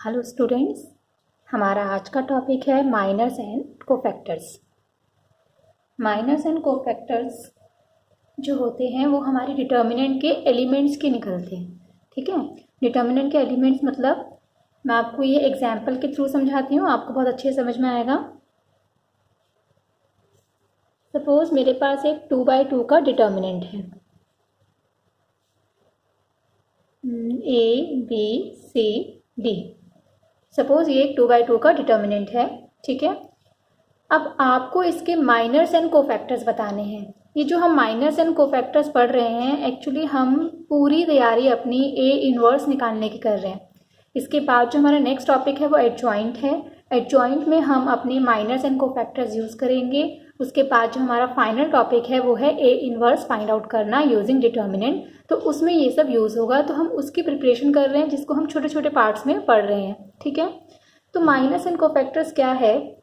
Hello students, हमारा आज का टॉपिक है minors and cofactors. Minors and cofactors जो होते हैं वो हमारे डिटर्मिनेंट के एलिमेंट्स के निकलते हैं। ठीक है, डिटर्मिनेंट के एलिमेंट्स मतलब मैं आपको ये एग्जाम्पल के थ्रू समझाती हूँ, आपको बहुत अच्छे से समझ में आएगा। सपोज मेरे पास एक 2/2 का डिटर्मिनेंट है, A B C D। Suppose ये एक 2/2 का डिटर्मिनेंट है। ठीक है, अब आपको इसके माइनर्स एंड कोफैक्टर्स बताने हैं। ये जो हम माइनर्स एंड कोफैक्टर्स पढ़ रहे हैं, एक्चुअली हम पूरी तैयारी अपनी ए इनवर्स निकालने की कर रहे हैं। इसके बाद जो हमारा नेक्स्ट टॉपिक है वो एडजॉइंट है। एडजॉइंट में हम अपने माइनर्स एंड कोफैक्टर्स यूज़ करेंगे। उसके बाद जो हमारा फाइनल टॉपिक है वो है ए इनवर्स फाइंड आउट करना यूजिंग डिटर्मिनेंट। तो उसमें ये सब यूज़ होगा, तो हम उसकी प्रिपरेशन कर रहे हैं जिसको हम छोटे छोटे पार्ट्स में पढ़ रहे हैं। ठीक है, तो माइनर्स एंड कोफैक्टर्स क्या है,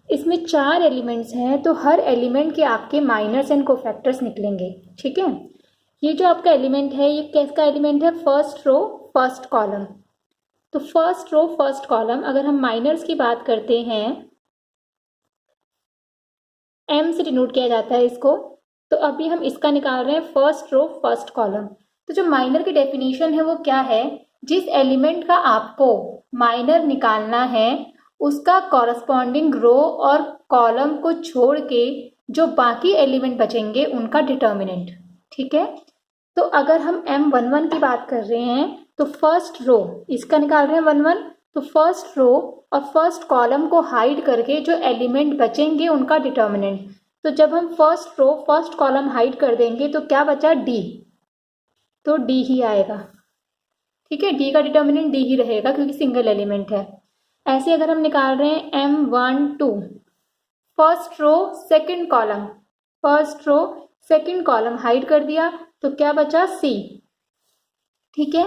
इसमें 4 एलिमेंट्स हैं, तो हर एलिमेंट के आपके माइनर्स एंड कोफैक्टर्स निकलेंगे। ठीक है, ये जो आपका एलिमेंट है ये किसका एलिमेंट है, फर्स्ट रो फर्स्ट कॉलम। तो फर्स्ट रो फर्स्ट कॉलम अगर हम माइनर्स की बात करते हैं, एम से डिनोट किया जाता है इसको। तो अभी हम इसका निकाल रहे हैं फर्स्ट रो फर्स्ट कॉलम। तो जो माइनर की डेफिनेशन है वो क्या है, जिस एलिमेंट का आपको माइनर निकालना है उसका कॉरस्पॉन्डिंग रो और कॉलम को छोड़ के जो बाकी एलिमेंट बचेंगे उनका डिटर्मिनेंट। ठीक है, तो अगर हम M11 की बात कर रहे हैं तो फर्स्ट रो इसका निकाल रहे हैं 11, तो फर्स्ट रो और फर्स्ट कॉलम को हाइड करके जो एलिमेंट बचेंगे उनका डिटर्मिनेंट। तो जब हम first row first column hide कर देंगे तो क्या बचा, डी, तो डी ही आएगा। ठीक है, डी का डिटर्मिनेंट डी ही रहेगा क्योंकि सिंगल एलिमेंट है। ऐसे अगर हम निकाल रहे हैं M12 first row second column, first row second column hide कर दिया तो क्या बचा, सी। ठीक है,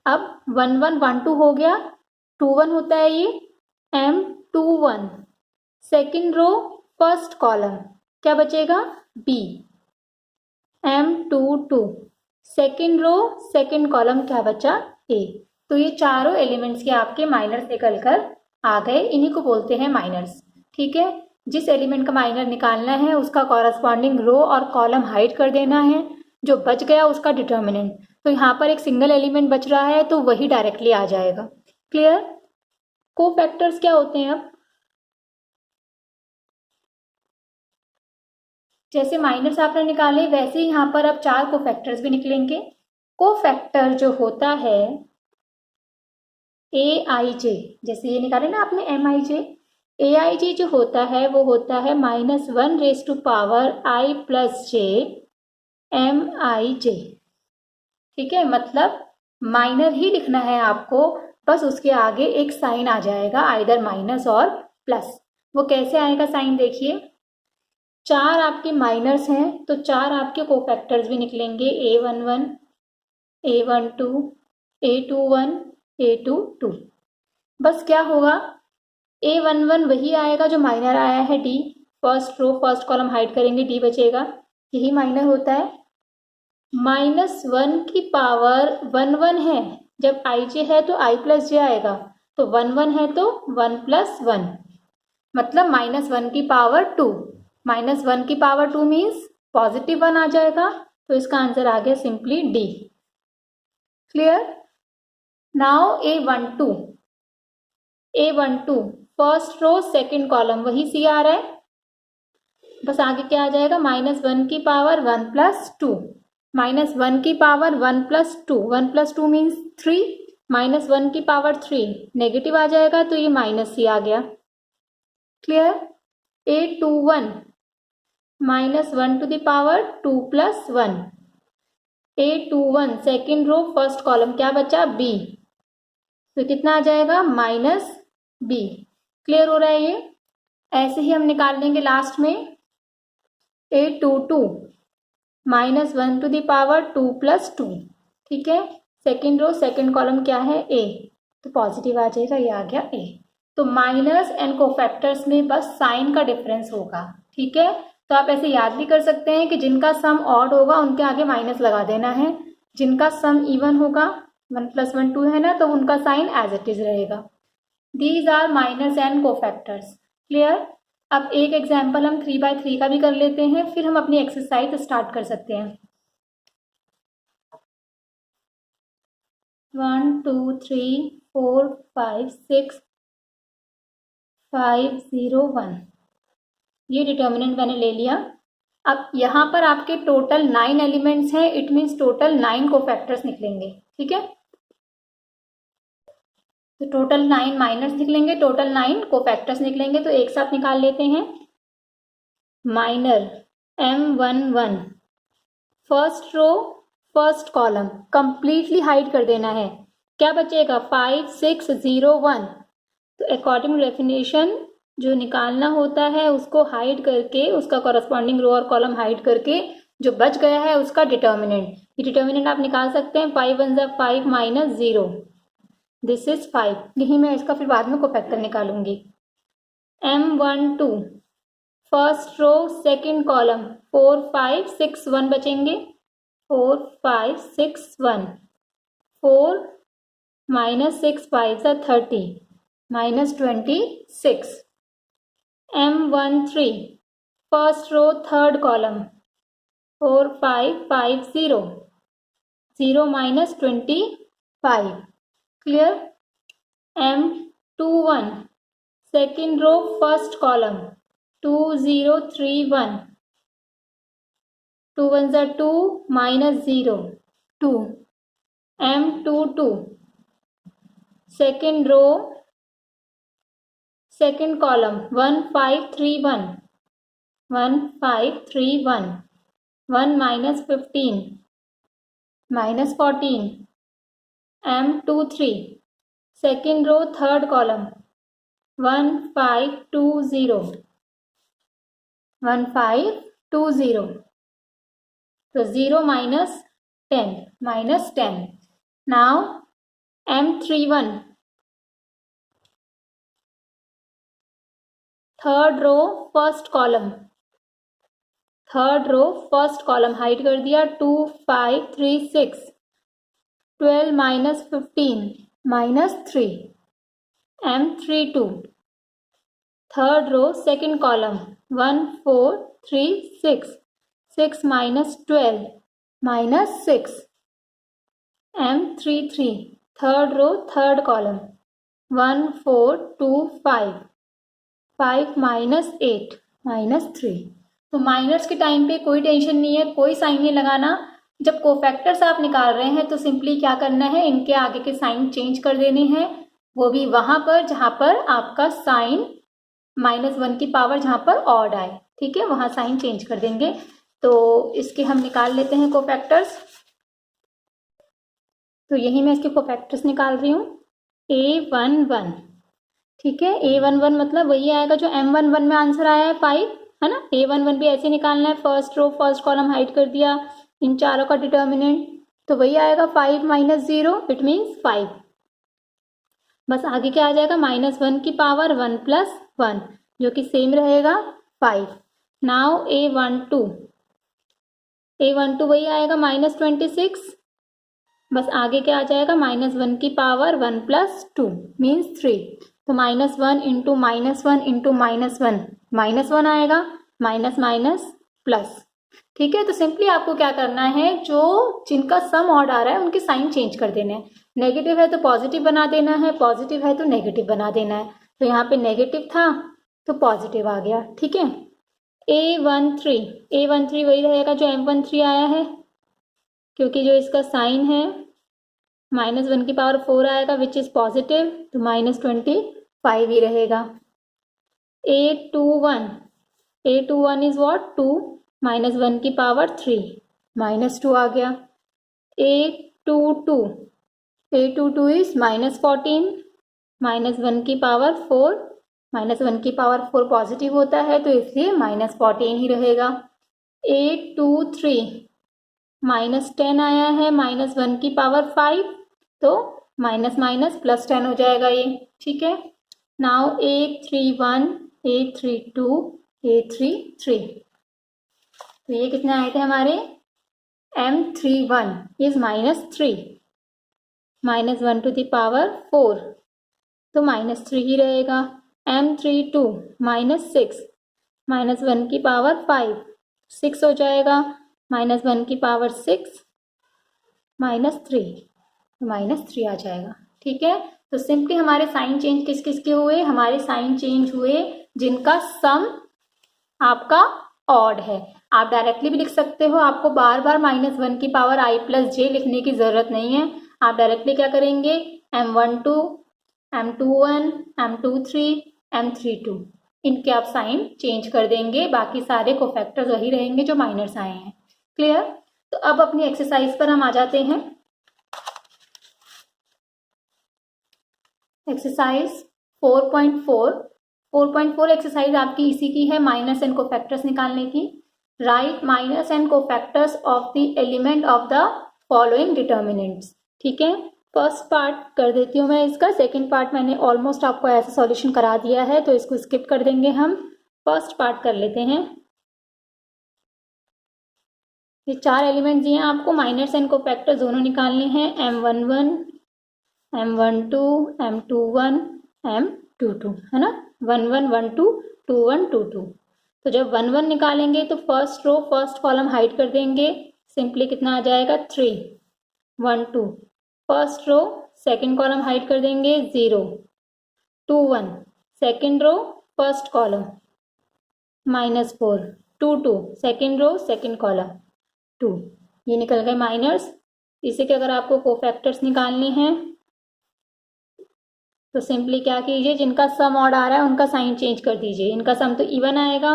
अब 11 12 हो गया, 21 होता है ये, M21 second row first column क्या बचेगा, B. M22 second row second column क्या बचा, ए। तो ये चारों एलिमेंट्स के आपके माइनर्स निकल कर आ गए, इन्हीं को बोलते हैं माइनर्स। ठीक है, जिस एलिमेंट का माइनर निकालना है उसका कॉरस्पॉन्डिंग रो और कॉलम हाइड कर देना है, जो बच गया उसका डिटर्मिनेंट। तो यहाँ पर एक सिंगल एलिमेंट बच रहा है तो वही डायरेक्टली आ जाएगा। क्लियर। कोफैक्टर्स क्या होते हैं, अब जैसे माइनर्स आपने निकाले वैसे ही यहाँ पर अब 4 कोफैक्टर्स भी निकलेंगे। कोफैक्टर जो होता है ए आई जे, जैसे ये निकाले ना आपने MIJ, AIJ जो होता है वो होता है -1⁻⁻I+J MIJ। ठीक है, मतलब माइनर ही लिखना है आपको, बस उसके आगे एक साइन आ जाएगा, आइदर माइनस और प्लस। वो कैसे आएगा साइन, देखिए 4 आपके माइनर्स हैं तो 4 आपके कोफैक्टर्स भी निकलेंगे, A11 A12 A21 A22। बस क्या होगा, A11 वही आएगा जो माइनर आया है D, first row first column hide करेंगे D बचेगा, यही माइनर होता है। -1 की पावर 1 है, जब IJ है तो I+J आएगा, तो 1 है तो 1+1 मतलब -1 की पावर 2। -1 की पावर 2 मीन्स पॉजिटिव 1 आ जाएगा, तो इसका आंसर आ गया simply D. Clear. Now A12 first row second column वही सी आ रहा है, बस आगे क्या आ जाएगा, -1 की पावर 1+2, -1 की पावर 1+2, 1+2 मीन्स 3, -1 की पावर 3 नेगेटिव आ जाएगा तो ये -C आ गया। Clear. A21 -1 to the power 2+1, A21 second row first column क्या बचा, B, तो कितना आ जाएगा, -B। क्लियर हो रहा है ये। ऐसे ही हम निकाल लेंगे लास्ट में A22 -1 टू द पावर 2+2। ठीक है, सेकेंड रो सेकेंड कॉलम क्या है, A, तो पॉजिटिव आ जाएगा, ये आ गया A। तो माइनर्स एंड कोफैक्टर्स में बस साइन का डिफरेंस होगा। ठीक है, तो आप ऐसे याद भी कर सकते हैं कि जिनका सम ऑड होगा उनके आगे माइनस लगा देना है, जिनका सम इवन होगा 1 + 1 2 है ना, तो उनका साइन एज इट इज रहेगा। These are minors and cofactors. Clear. अब एक एग्जाम्पल हम 3/3 का भी कर लेते हैं, फिर हम अपनी एक्सरसाइज स्टार्ट कर सकते हैं। 1 2 3 4 5 6 5 0 1, ये डिटर्मिनेंट मैंने ले लिया। अब यहाँ पर आपके टोटल 9 एलिमेंट्स हैं, इट मीन्स टोटल 9 कोफैक्टर्स निकलेंगे। ठीक है, तो टोटल 9 माइनर्स निकलेंगे, टोटल 9 कोफैक्टर्स निकलेंगे। तो एक साथ निकाल लेते हैं। Minor M11 first row first column completely hide कर देना है। क्या बचेगा? 5 6 0 1। तो अकॉर्डिंग डेफिनेशन जो निकालना होता है उसको हाइड करके, उसका कॉरस्पॉन्डिंग रो और कॉलम हाइड करके जो बच गया है उसका डिटर्मिनेंट, ये डिटर्मिनेंट आप निकाल सकते हैं। 5 1 = 5 - 0, दिस इज 5। यही मैं इसका फिर बाद में कोफैक्टर निकालूंगी। M12 first row second column 4 5 6 1 बचेंगे। 4 5 6 1, 4 - 6 5 = 30 -26। M13 first row third column 4 5 5 0, 0 - 25। Clear. M21 second row first column 2 0 3 1, 2 1 = 2 -0 2। M22 second row second column 1 5 3 1, 1 5 3 1, 1 - 15 -14। M23 second row third column 1 5 2 0, 1 5 2 0, तो 0 - 10 -10। Now M31 third row first column hide कर दिया। 2 5 3 6, 12 - 15 -3। M32 third row second column 1 4 3 6, 6 - 12 -6। M33 third row third column 1 4 2 5, 5 - 8 -3। तो miners के time पे कोई tension नहीं है, कोई साइन नहीं लगाना। जब कोफैक्टर्स आप निकाल रहे हैं तो सिंपली क्या करना है, इनके आगे के साइन चेंज कर देने हैं, वो भी वहां पर जहां पर आपका साइन -1 की पावर जहां पर ऑड आए। ठीक है, वहां साइन चेंज कर देंगे। तो इसके हम निकाल लेते हैं कोफैक्टर्स। तो यही मैं इसके कोफैक्टर्स निकाल रही हूँ। A11, ठीक है, A11 मतलब वही आएगा जो M11 में आंसर आया है 5, है ना। A11 भी ऐसे निकालना है, first row first column hide कर दिया, इन चारों का डिटर्मिनेंट, तो वही आएगा 5 - 0, इट मीन्स 5। बस आगे क्या आ जाएगा? -1 की पावर 1 + 1, जो कि सेम रहेगा 5। नाउ A12 वही आएगा -26, बस आगे क्या आ जाएगा? -1 की पावर 1 + 2 मीन्स 3। तो -1 × -1 × -1 आएगा, माइनस माइनस प्लस। ठीक है, तो सिंपली आपको क्या करना है, जो जिनका सम ऑड आ रहा है उनके साइन चेंज कर देने हैं। नेगेटिव है तो पॉजिटिव बना देना है, पॉजिटिव है तो नेगेटिव बना देना है। तो यहाँ पे नेगेटिव था तो पॉजिटिव आ गया। ठीक है, A13 वही रहेगा जो M13 आया है, क्योंकि जो इसका साइन है -1 की पावर 4 आएगा विच इज पॉजिटिव, तो -25 ही रहेगा। A21 is what? 2 -1 की पावर 3 -2 आ गया। A22 इज -14 -1 की पावर 4, -1 की पावर 4 पॉजिटिव होता है तो इसलिए -14 ही रहेगा। A23 -10 आया है, -1 की पावर 5, तो माइनस माइनस +10 हो जाएगा ये। ठीक है, नाउ A31 A32 A33, तो ये कितने आए थे हमारे? M31 is -3। -1^4 तो -3 ही रहेगा। m32 -6 -1^5 6 हो जाएगा। -1^6 -3 -3 आ जाएगा। ठीक है, तो सिंपली हमारे साइन चेंज किस किस के हुए? हमारे साइन चेंज हुए जिनका सम आपका ऑड है। आप डायरेक्टली भी लिख सकते हो, आपको बार बार -1^i+j लिखने की जरूरत नहीं है। आप डायरेक्टली क्या करेंगे? m12 m21 m23 m32 इनके आप साइन चेंज कर देंगे, बाकी सारे कोफैक्टर्स वही रहेंगे जो माइनर्स आए हैं। क्लियर? तो अब अपनी एक्सरसाइज पर हम आ जाते हैं। एक्सरसाइज 4.4 एक्सरसाइज आपकी इसी की है, माइनस एंड कोफैक्टर्स निकालने की। Right minus and cofactors of the element of the following determinants. ठीक है, फर्स्ट पार्ट कर देती हूँ मैं इसका, सेकंड पार्ट मैंने ऑलमोस्ट आपको ऐसा सॉल्यूशन करा दिया है, तो इसको स्किप कर देंगे हम। फर्स्ट पार्ट कर लेते हैं। ये 4 एलिमेंट दिए हैं आपको, माइनस एंड कोफैक्टर्स दोनों निकालने हैं। m11 m12 m21 m22 है ना, 11 12 21 22। तो जब 11 निकालेंगे तो first row first column hide कर देंगे, सिंपली कितना आ जाएगा 3 1 2। First row second column hide कर देंगे 0 2 1। Second row first column -4 2 2। Second row second column 2। ये निकल गए माइनर्स। इसी के अगर आपको कोफैक्टर्स निकालनी है तो सिंपली क्या कीजिए, जिनका सम ऑड आ रहा है उनका साइन चेंज कर दीजिए। इनका सम तो इवन आएगा,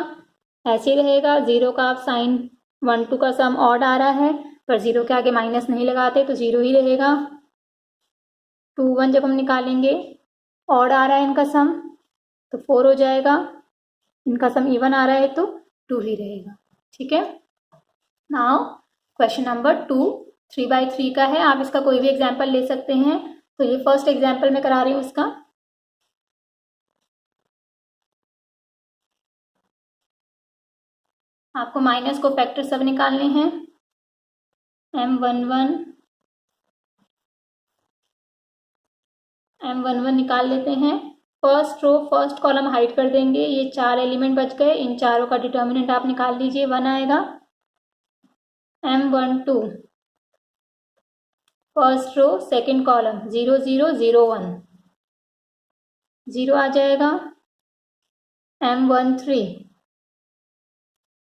ऐसे ही रहेगा। 0 का आप साइन 1 2 का सम ऑड आ रहा है, पर 0 के आगे माइनस नहीं लगाते तो 0 ही रहेगा। 2 1 जब हम निकालेंगे ऑड आ रहा है इनका सम तो 4 हो जाएगा, इनका सम इवन आ रहा है तो 2 ही रहेगा। ठीक है, नाउ क्वेश्चन नंबर 2 3/3 का है। आप इसका कोई भी एग्जाम्पल ले सकते हैं, तो ये फर्स्ट एग्जाम्पल मैं करा रही हूँ इसका। आपको माइनस को फैक्टर सब निकालने हैं। m11 निकाल लेते हैं। First row first column hide कर देंगे, ये 4 एलिमेंट बच गए, इन चारों का डिटर्मिनेंट आप निकाल लीजिए, 1 आएगा। m12 first row second column 0 0 0 1 0 आ जाएगा। m13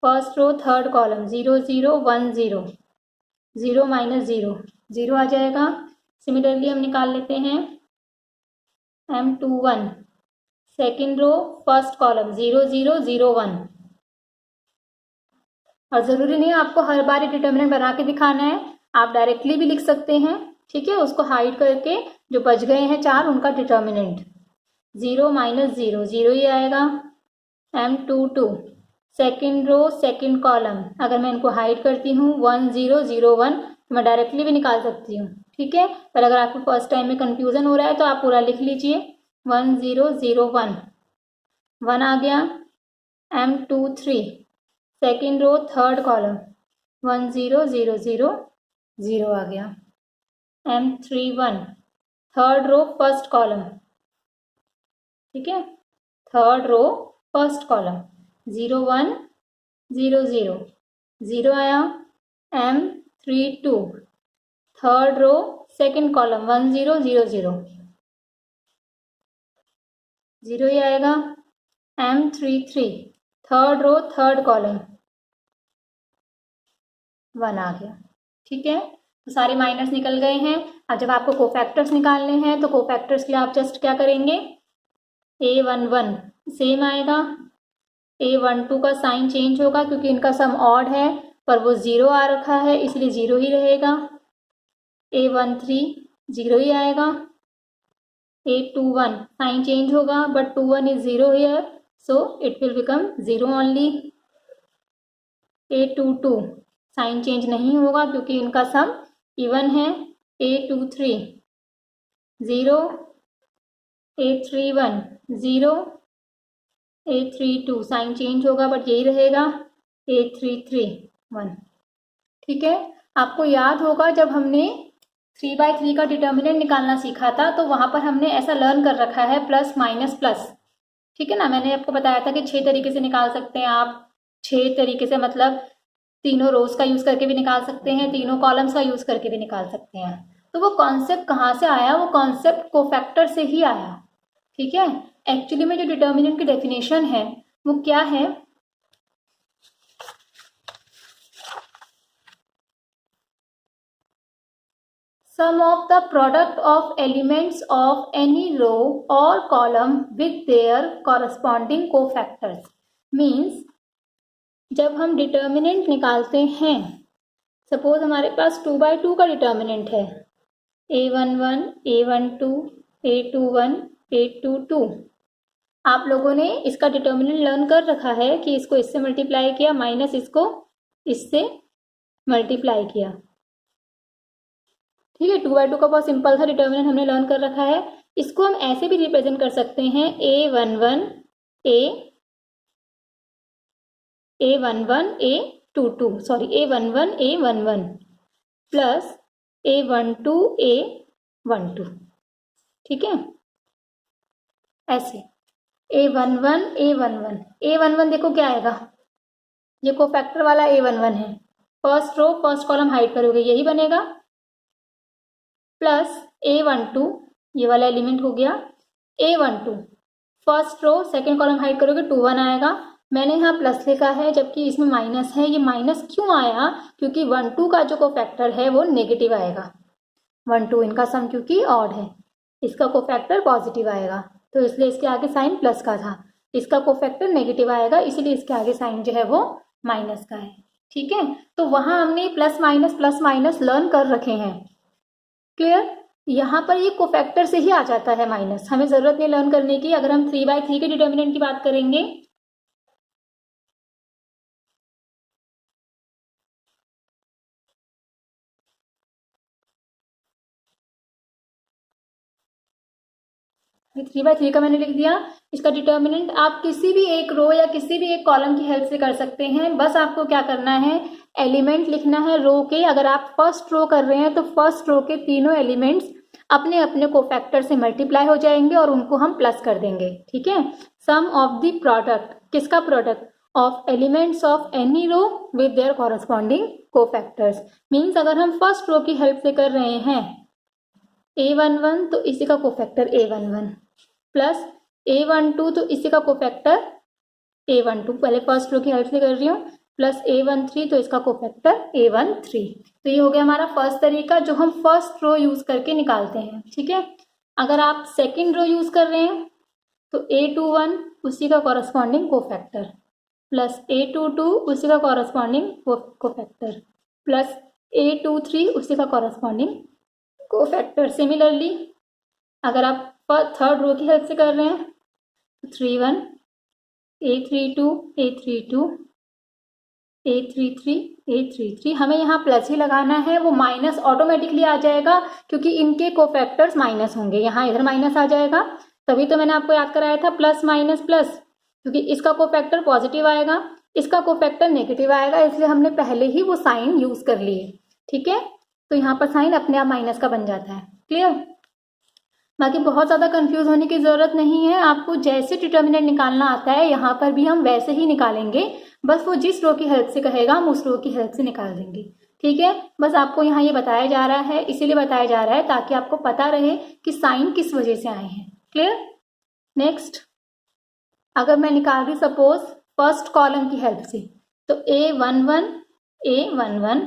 first row third column 0 0 1 0 0 -0 0 आ जाएगा। सिमिलरली हम निकाल लेते हैं m21 second row first column 0 0 0 1। और ज़रूरी नहीं है आपको हर बार ये डिटर्मिनेंट बना के दिखाना है, आप डायरेक्टली भी लिख सकते हैं। ठीक है, उसको हाइड करके जो बच गए हैं 4 उनका डिटर्मिनेंट 0 -0 0 ही आएगा। m22 second row second column, अगर मैं इनको हाइड करती हूँ 1 0 0 1 तो मैं डायरेक्टली भी निकाल सकती हूँ। ठीक है, पर अगर आपको फर्स्ट टाइम में कंफ्यूजन हो रहा है तो आप पूरा लिख लीजिए। 1 0 0 1 1 आ गया। m23 second row third column 1 0 0 0 0 आ गया। m31 third row first column, ठीक है, थर्ड रो फर्स्ट कॉलम 0 1 0 0 0 आया। m32 third row second column 1 0 0 0 0 ही आएगा। m33 third row third column 1 आ गया। ठीक है, तो सारे माइनर्स निकल गए हैं। अब जब आपको कोफैक्टर्स निकालने हैं तो कोफैक्टर्स के लिए आप जस्ट क्या करेंगे, a11 सेम आएगा, a12 का साइन चेंज होगा क्योंकि इनका सम ऑड है पर वो 0 आ रखा है इसलिए 0 ही रहेगा। a13 0 ही आएगा। a21 साइन चेंज होगा but 21 is 0 here so it will become 0 only. a22 sign change नहीं होगा क्योंकि इनका सम इवन है। a23 0 a31 0 a32 sign change होगा बट यही रहेगा। a33 1। ठीक है, आपको याद होगा जब हमने 3/3 का डिटर्मिनेंट निकालना सीखा था, तो वहां पर हमने ऐसा लर्न कर रखा है प्लस माइनस प्लस, ठीक है ना। मैंने आपको बताया था कि 6 तरीके से निकाल सकते हैं आप, 6 तरीके से, मतलब तीनों रोज का यूज करके भी निकाल सकते हैं, तीनों कॉलम्स का यूज करके भी निकाल सकते हैं। तो वो कॉन्सेप्ट कहाँ से आया, वो कॉन्सेप्ट कोफैक्टर से ही आया, ठीक है। एक्चुअली में जो डिटर्मिनेंट की डेफिनेशन है वो क्या है, sum of the product of elements of any row or column with their corresponding cofactors। Means जब हम डिटर्मिनेंट निकालते हैं, सपोज हमारे पास 2/2 का डिटर्मिनेंट है, a11, a12, a21, a22। आप लोगों ने इसका डिटर्मिनेंट लर्न कर रखा है कि इसको इससे मल्टीप्लाई किया माइनस इसको इससे मल्टीप्लाई किया, ठीक है। 2/2 का बहुत सिंपल था डिटर्मिनेंट, हमने लर्न कर रखा है। इसको हम ऐसे भी रिप्रेजेंट कर सकते हैं a11 a22 sorry a11 a11 plus a12 a12, ठीक है। ऐसे a11 a11 a11 देखो क्या आएगा, ये कोफैक्टर वाला a11 है, first row first column hide करोगे यही बनेगा, प्लस a12 ये वाला एलिमेंट हो गया, a12 first row second column hide करोगे 21 आएगा। मैंने यहाँ प्लस लिखा है जबकि इसमें माइनस है, ये माइनस क्यों आया, क्योंकि 1 2 का जो कोफैक्टर है वो नेगेटिव आएगा, 1 2 इनका सम क्योंकि ऑड है, इसका कोफैक्टर पॉजिटिव आएगा, तो इसलिए इसके आगे साइन प्लस का था, इसका कोफैक्टर नेगेटिव आएगा, इसीलिए इसके आगे साइन जो है वो माइनस का है, ठीक है। तो वहां हमने प्लस माइनस लर्न कर रखे हैं, क्लियर। यहाँ पर ये कोफैक्टर से ही आ जाता है माइनस, हमें जरूरत नहीं लर्न करने की। अगर हम 3/3 के डिटर्मिनेंट की बात करेंगे, ये 3/3 का मैंने लिख दिया, इसका डिटर्मिनेंट आप किसी भी एक रो या किसी भी एक कॉलम की हेल्प से कर सकते हैं। बस आपको क्या करना है, एलिमेंट लिखना है रो के। अगर आप फर्स्ट रो कर रहे हैं तो फर्स्ट रो के तीनों एलिमेंट्स अपने अपने कोफैक्टर से मल्टीप्लाई हो जाएंगे और उनको हम प्लस कर देंगे, ठीक है। सम ऑफ द प्रोडक्ट, किसका product, of elements of any row with their corresponding cofactors. Means अगर हम फर्स्ट रो की हेल्प से कर रहे हैं a11 तो इसी का कोफैक्टर a11 प्लस a12 तो इसी का कोफैक्टर a12, पहले फर्स्ट रो की हेल्प से कर रही हूँ, प्लस a13 तो इसका कोफैक्टर a13। तो ये हो गया हमारा फर्स्ट तरीका जो हम फर्स्ट रो यूज करके निकालते हैं, ठीक है। अगर आप सेकंड रो यूज कर रहे हैं तो a21 उसी का कॉरस्पॉन्डिंग कोफैक्टर प्लस a22 उसी का कॉरस्पॉन्डिंग कोफैक्टर प्लस a23 उसी का कॉरस्पॉन्डिंग कोफैक्टर। सिमिलरली अगर आप थर्ड रो की हेल्प से कर रहे हैं तो 31 a32 a32 a33 a33, हमें यहाँ प्लस ही लगाना है, वो माइनस ऑटोमेटिकली आ जाएगा क्योंकि इनके कोफैक्टर्स माइनस होंगे, यहाँ इधर माइनस आ जाएगा। तभी तो मैंने आपको याद कराया था प्लस माइनस प्लस, क्योंकि इसका कोफैक्टर पॉजिटिव आएगा, इसका कोफैक्टर नेगेटिव आएगा, इसलिए हमने पहले ही वो साइन यूज कर लिए, ठीक है। तो यहाँ पर साइन अपने आप माइनस का बन जाता है, क्लियर। बाकी बहुत ज़्यादा कंफ्यूज होने की ज़रूरत नहीं है, आपको जैसे डिटर्मिनेंट निकालना आता है यहाँ पर भी हम वैसे ही निकालेंगे, बस वो जिस रो की हेल्प से कहेगा हम उस रो की हेल्प से निकाल देंगे, ठीक है। बस आपको यहाँ ये बताया जा रहा है, इसीलिए बताया जा रहा है ताकि आपको पता रहे कि साइन किस वजह से आए हैं, क्लियर। नेक्स्ट, अगर मैं निकाल रही सपोज फर्स्ट कॉलम की हेल्प से तो a11 a11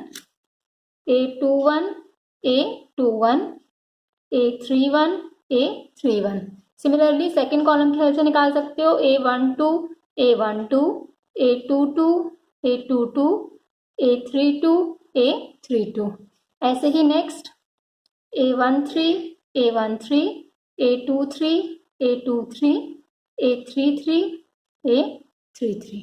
a21 a21 a31 a31। Similarly second column की हेल्प से निकाल सकते हो a12 a12 a22 a22 a32 a32। ऐसे ही next a13 a13 a23 a23 a33 a33,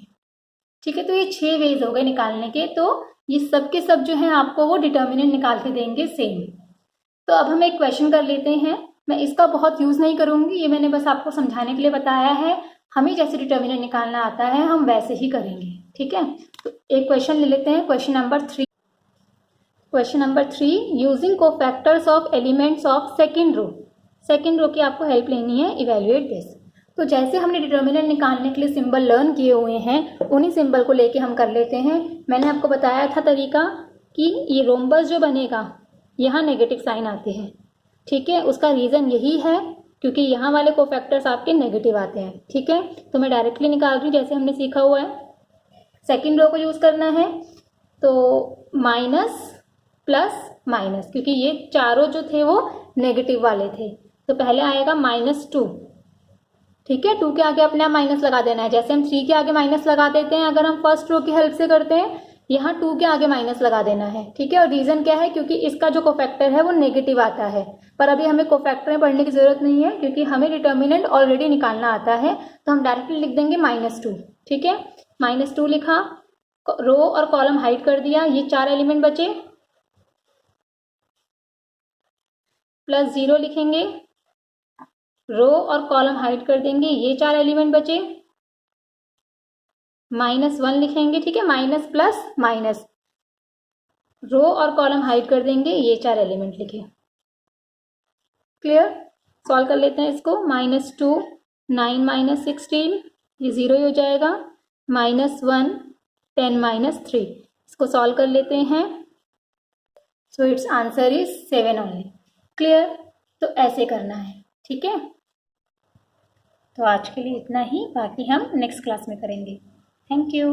ठीक है। तो ये 6 वेज हो गए निकालने के, तो ये सब के सब जो है आपको वो डिटर्मिनेंट निकाल के देंगे सेम। तो अब हम एक क्वेश्चन कर लेते हैं, मैं इसका बहुत यूज नहीं करूंगी, ये मैंने बस आपको समझाने के लिए बताया है, हमें जैसे डिटर्मिनेंट निकालना आता है हम वैसे ही करेंगे, ठीक है। तो एक क्वेश्चन ले लेते हैं, question number 3। Question number 3, using cofactors of elements of second row. Second row की आपको हेल्प लेनी है, इवेल्युएट दिस। तो जैसे हमने डिटर्मिनेंट निकालने के लिए सिंबल लर्न किए हुए हैं, उन्हीं सिंबल को लेके हम कर लेते हैं। मैंने आपको बताया था तरीका कि ये रोम्बस जो बनेगा यहाँ नेगेटिव साइन आते हैं, ठीक है। उसका रीज़न यही है क्योंकि यहाँ वाले कोफैक्टर्स आपके नेगेटिव आते हैं, ठीक है। तो मैं डायरेक्टली निकाल रही हूँ जैसे हमने सीखा हुआ है। सेकेंड रो को यूज़ करना है तो माइनस प्लस माइनस, क्योंकि ये चारों जो थे वो नेगेटिव वाले थे। तो पहले आएगा -2, ठीक है। 2 के आगे अपने आप माइनस लगा देना है, जैसे हम 3 के आगे माइनस लगा देते हैं अगर हम फर्स्ट रो की हेल्प से करते हैं, यहाँ 2 के आगे माइनस लगा देना है, ठीक है। और रीजन क्या है, क्योंकि इसका जो कोफैक्टर है वो नेगेटिव आता है। पर अभी हमें कोफैक्टर पढ़ने की जरूरत नहीं है क्योंकि हमें डिटर्मिनेंट ऑलरेडी निकालना आता है, तो हम डायरेक्टली लिख देंगे -2, ठीक है। -2 लिखा, रो और कॉलम हाइड कर दिया, ये 4 एलिमेंट बचे, +0 लिखेंगे, रो और कॉलम हाइड कर देंगे, ये 4 एलिमेंट बचे, -1 लिखेंगे, ठीक है। माइनस प्लस माइनस, रो और कॉलम हाइड कर देंगे, ये 4 एलिमेंट लिखे। क्लियर? सॉल्व कर लेते हैं इसको। -2 9 - 16, ये 0 ही हो जाएगा। -1 10 - 3, इसको सॉल्व कर लेते हैं। So it's answer is 7 only. Clear? तो ऐसे करना है, ठीक है। तो आज के लिए इतना ही, बाकी हम नेक्स्ट क्लास में करेंगे। Thank you.